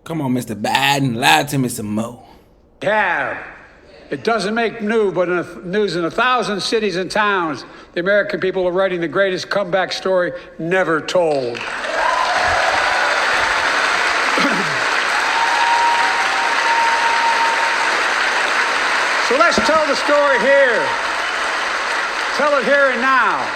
Come on, Mr. Biden, lie to me some more. Have. It doesn't make news, but news in 1,000 cities and towns, the American people are writing the greatest comeback story never told. So let's tell the story here. Tell it here and now.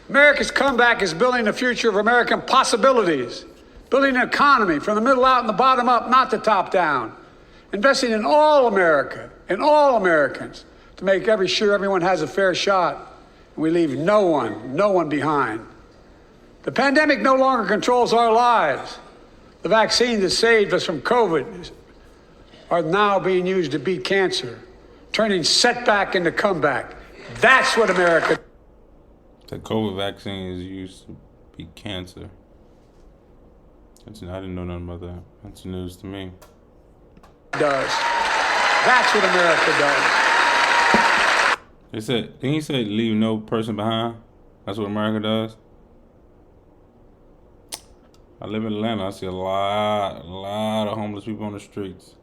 America's comeback is building the future of American possibilities, building an economy from the middle out and the bottom up, not the top down. Investing in all America, in all Americans, to make sure everyone has a fair shot, and we leave no one behind. The pandemic no longer controls our lives. The vaccines that saved us from COVID are now being used to beat cancer, turning setback into comeback. That's what America. The COVID vaccine is used to beat cancer. I didn't know nothing about that. That's news to me. Does. That's what America does. Didn't he say leave no person behind? That's what America does? I live in Atlanta. I see a lot of homeless people on the streets.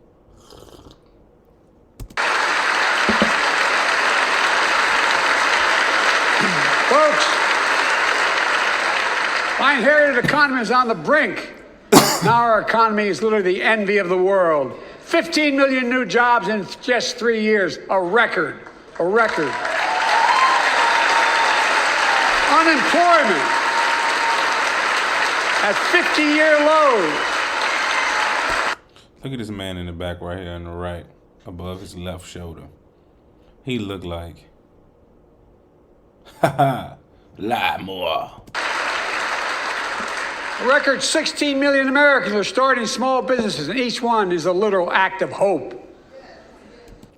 Folks, my inherited economy is on the brink. Now our economy is literally the envy of the world. 15 million new jobs in just 3 years, a record. Unemployment at 50-year lows. Look at this man in the back right here on the right, above his left shoulder. He looked like, lie more. A record 16 million Americans are starting small businesses, and each one is a literal act of hope.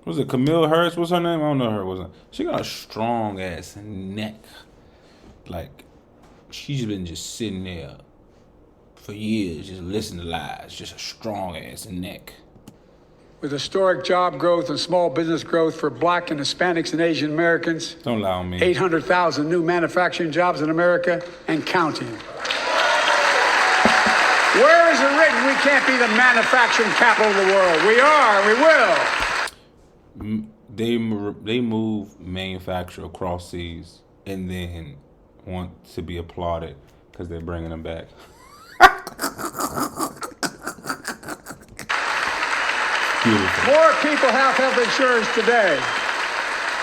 Was it Camille Harris? What's her name? I don't know her. Wasn't she got a strong ass neck? Like she's been just sitting there for years, just listening to lies. Just a strong ass neck. With historic job growth and small business growth for Black and Hispanics and Asian Americans. Don't lie on me. 800,000 new manufacturing jobs in America and counting. Where is it written we can't be the manufacturing capital of the world? We are, we will. They move manufacture across seas and then want to be applauded because they're bringing them back. Beautiful. More people have health insurance today.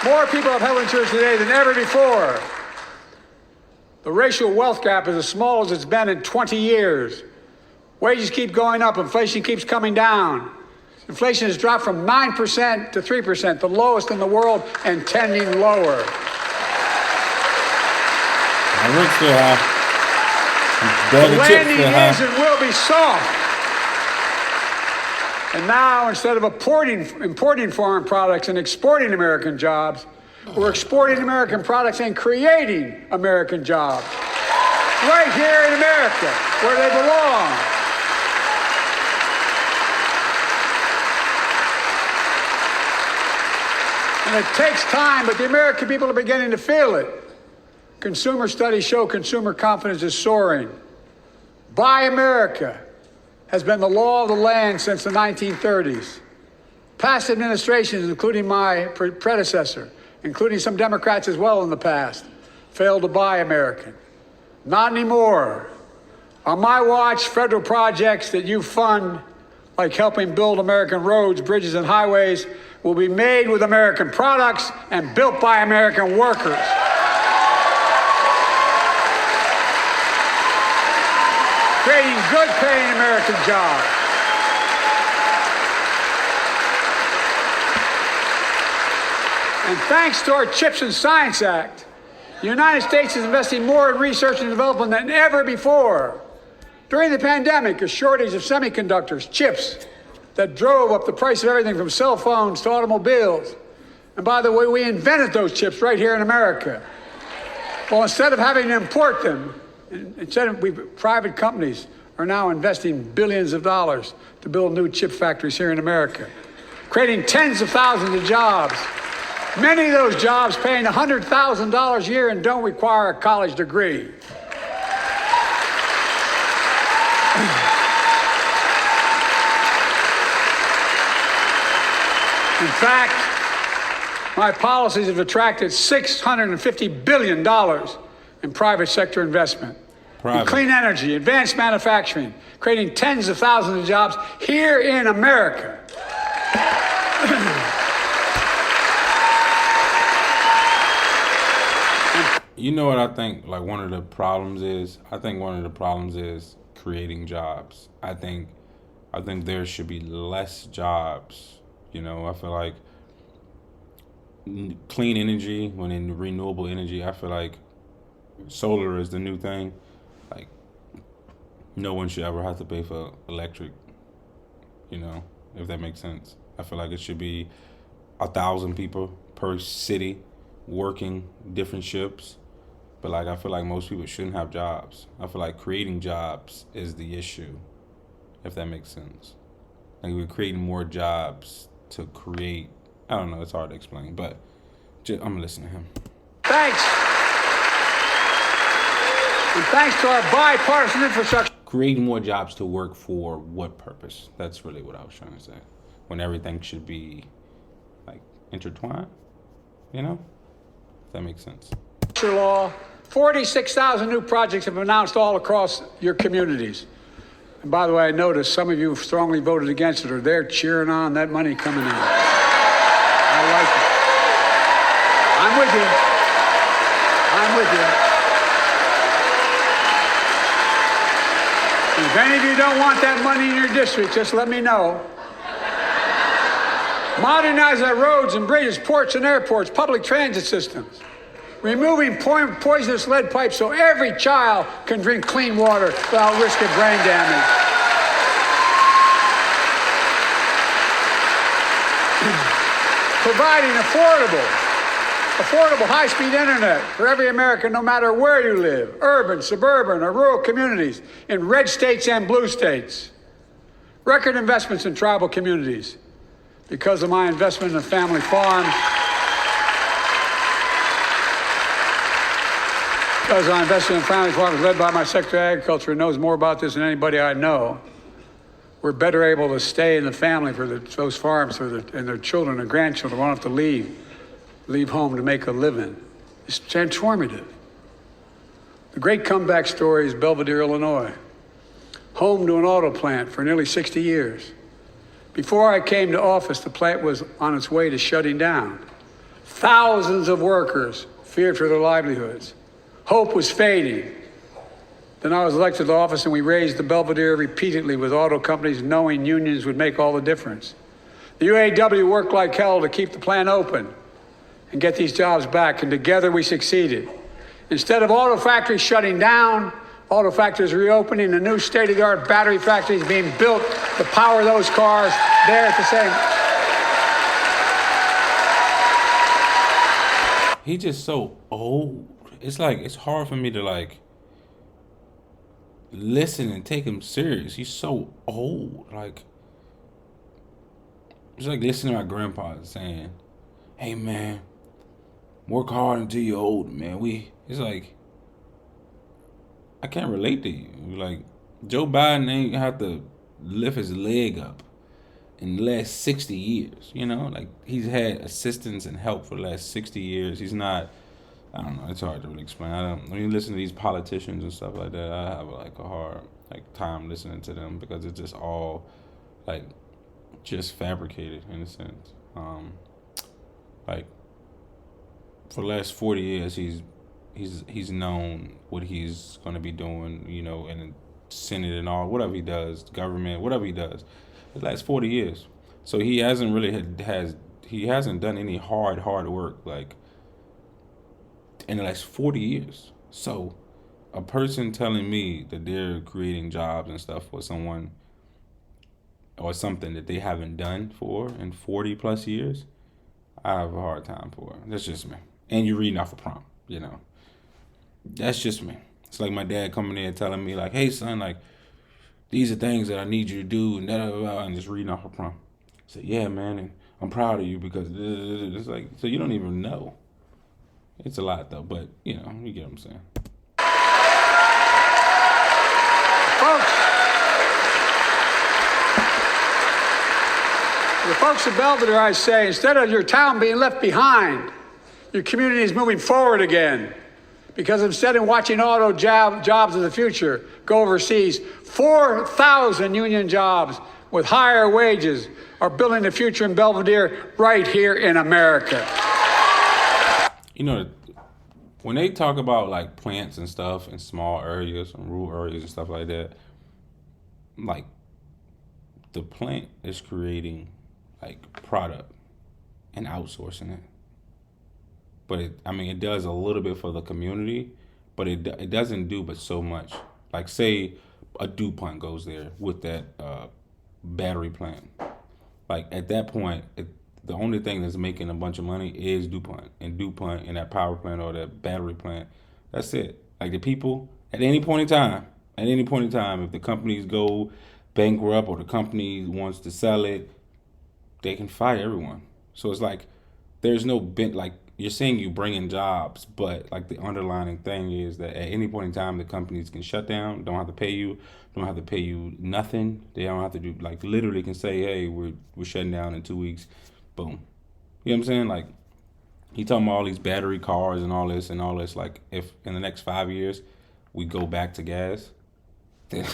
More people have health insurance today than ever before. The racial wealth gap is as small as it's been in 20 years. Wages keep going up, inflation keeps coming down. Inflation has dropped from 9% to 3%, the lowest in the world, and tending lower. The landing is and will be soft. And now, instead of importing foreign products and exporting American jobs, we're exporting American products and creating American jobs. Right here in America, where they belong. And it takes time, but the American people are beginning to feel it. Consumer studies show consumer confidence is soaring. Buy America has been the law of the land since the 1930s. Past administrations, including my predecessor, including some Democrats as well in the past, failed to buy American. Not anymore. On my watch, federal projects that you fund, like helping build American roads, bridges, and highways, will be made with American products and built by American workers. Creating good-paying American jobs. And thanks to our CHIPS and Science Act, the United States is investing more in research and development than ever before. During the pandemic, a shortage of semiconductors, chips, that drove up the price of everything from cell phones to automobiles. And by the way, we invented those chips right here in America. Well, instead of having to import them, private companies are now investing billions of dollars to build new chip factories here in America, creating tens of thousands of jobs. Many of those jobs paying $100,000 a year and don't require a college degree. fact, my policies have attracted $650 billion in private sector investment. In clean energy, advanced manufacturing, creating tens of thousands of jobs here in America. You know what I think, like, one of the problems is? I think one of the problems is creating jobs. I think there should be less jobs. You know, I feel like clean energy, when in renewable energy, I feel like solar is the new thing. Like, no one should ever have to pay for electric, you know, if that makes sense. I feel like it should be 1,000 people per city working different shifts. But, like, I feel like most people shouldn't have jobs. I feel like creating jobs is the issue, if that makes sense. Like, we're creating more jobs to create, I don't know, it's hard to explain, but I'm gonna listen to him. Thanks. And thanks to our bipartisan infrastructure. Creating more jobs to work for what purpose? That's really what I was trying to say. When everything should be, like, intertwined, you know? If that makes sense. Law, 46,000 new projects have been announced all across your communities. And by the way, I noticed some of you have strongly voted against it, or they're cheering on that money coming in. I like it. I'm with you. I'm with you. If any of you don't want that money in your district, just let me know. Modernize our roads and bridges, ports and airports, public transit systems. Removing poisonous lead pipes so every child can drink clean water without risk of brain damage. Providing affordable high-speed internet for every American, no matter where you live, urban, suburban, or rural communities, in red states and blue states. Record investments in tribal communities. Because of my investment in family farms, because I invested in family farms led by my Secretary of Agriculture, who knows more about this than anybody I know, we're better able to stay in the family for those farms and their children and grandchildren won't have to leave home to make a living. It's transformative. The great comeback story is Belvedere, Illinois, home to an auto plant for nearly 60 years. Before I came to office, the plant was on its way to shutting down. Thousands of workers feared for their livelihoods. Hope was fading. Then I was elected to office and we raised the Belvedere repeatedly with auto companies knowing unions would make all the difference. The UAW worked like hell to keep the plant open and get these jobs back, and together we succeeded. Instead of auto factories shutting down, auto factories reopening, and new state-of-the-art battery factories being built to power those cars there at the same. He just so old. It's like, it's hard for me to, like, listen and take him serious. He's so old. Like, it's like listening to my grandpa saying, hey, man, work hard until you're old, man. It's like, I can't relate to you. Like, Joe Biden ain't have to lift his leg up in the last 60 years, you know? Like, he's had assistance and help for the last 60 years. He's not, I don't know, it's hard to really explain. When you listen to these politicians and stuff like that, I have, like, a hard, like, time listening to them because it's just all, like, just fabricated in a sense. Like, for the last 40 years, he's known what he's going to be doing, you know, in the Senate and all, whatever he does, government, whatever he does, the last 40 years. So he hasn't really he hasn't done any hard work, like, in the last 40 years. So a person telling me that they're creating jobs and stuff for someone or something that they haven't done for in 40 plus years, I have a hard time for it. That's just me. And you're reading off a prompt, you know. That's just me. It's like my dad coming in and telling me, like, hey, son, like, these are things that I need you to do, and and just reading off a prompt. I said, yeah, man, and I'm proud of you because it's like, so you don't even know. It's a lot, though, but, you know, you get what I'm saying. Folks, The folks at Belvedere, I say, instead of your town being left behind, your community is moving forward again. Because instead of watching auto jobs of the future go overseas, 4,000 union jobs with higher wages are building the future in Belvedere right here in America. You know, when they talk about like plants and stuff in small areas and rural areas and stuff like that, like the plant is creating like product and outsourcing it. But it does a little bit for the community, but it doesn't do but so much. Like say a DuPont goes there with that battery plant. Like at that point, the only thing that's making a bunch of money is DuPont and that power plant or that battery plant. That's it. Like the people at any point in time, if the companies go bankrupt or the company wants to sell it, they can fire everyone. So it's like there's no like you're saying you bring in jobs, but like the underlying thing is that at any point in time the companies can shut down, don't have to pay you nothing. They don't have to do like literally can say, hey, we're shutting down in 2 weeks. Boom. You know what I'm saying? Like he talking about all these battery cars and all this. Like if in the next 5 years we go back to gas, then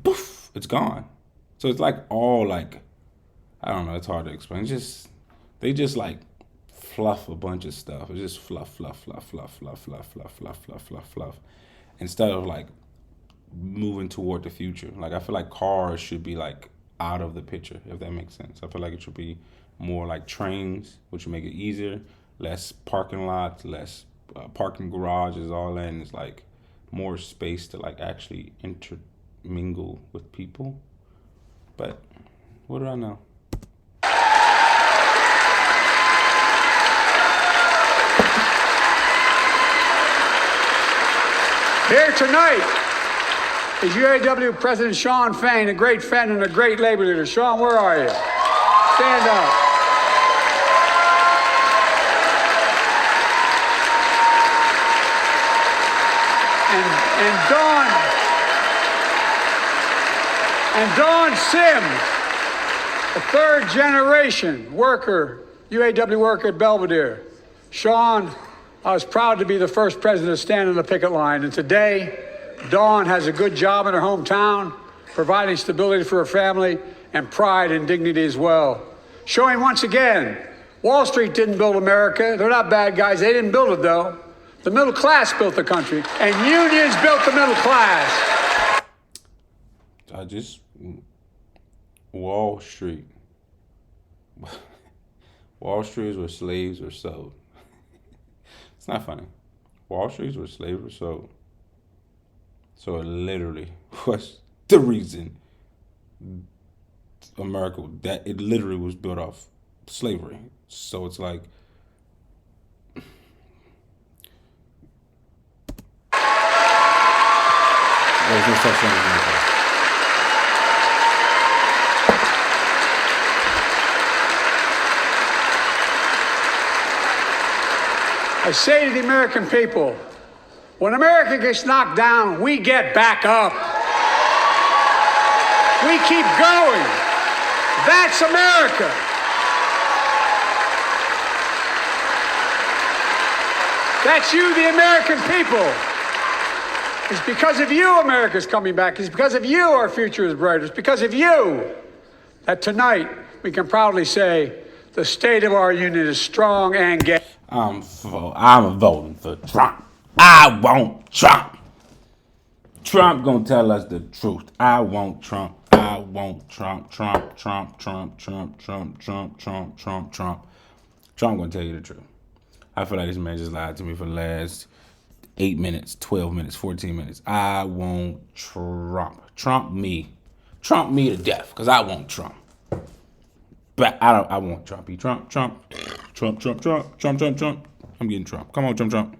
poof, it's gone. So it's like all like I don't know. It's hard to explain. They just like fluff a bunch of stuff. It's just fluff. Instead of like moving toward the future. Like I feel like cars should be like out of the picture, if that makes sense. I feel like it should be more like trains, which would make it easier. Less parking lots, less parking garages, all that. And it's like more space to like actually intermingle with people. But what do I know? Here tonight is UAW President Shawn Fain, a great friend and a great labor leader. Shawn, where are you? Stand up. And Dawn Sims, a third generation worker, UAW worker at Belvedere. Shawn, I was proud to be the first president to stand on the picket line, and today, Dawn has a good job in her hometown, providing stability for her family and pride and dignity as well. Showing once again, Wall Street didn't build America. They're not bad guys. They didn't build it, though. The middle class built the country, and unions built the middle class. Wall Street. Wall Street is where slaves were sold. It's not funny. Wall Street is where slaves were sold. So it literally was the reason America, that it literally was built off slavery. So it's like, there's no such thing as America. I say to the American people, when America gets knocked down, we get back up. We keep going. That's America. That's you, the American people. It's because of you America's coming back. It's because of you our future is brighter. It's because of you that tonight we can proudly say the state of our union is strong and gay. I'm voting for Trump. I want Trump. Trump gonna tell us the truth. I want Trump. I want Trump. Trump gonna tell you the truth. I feel like this man just lied to me for the last 8 minutes, 12 minutes, 14 minutes. I want Trump. Trump me to death, because I want Trump. But I want Trump. I'm getting Trump. Come on, Trump.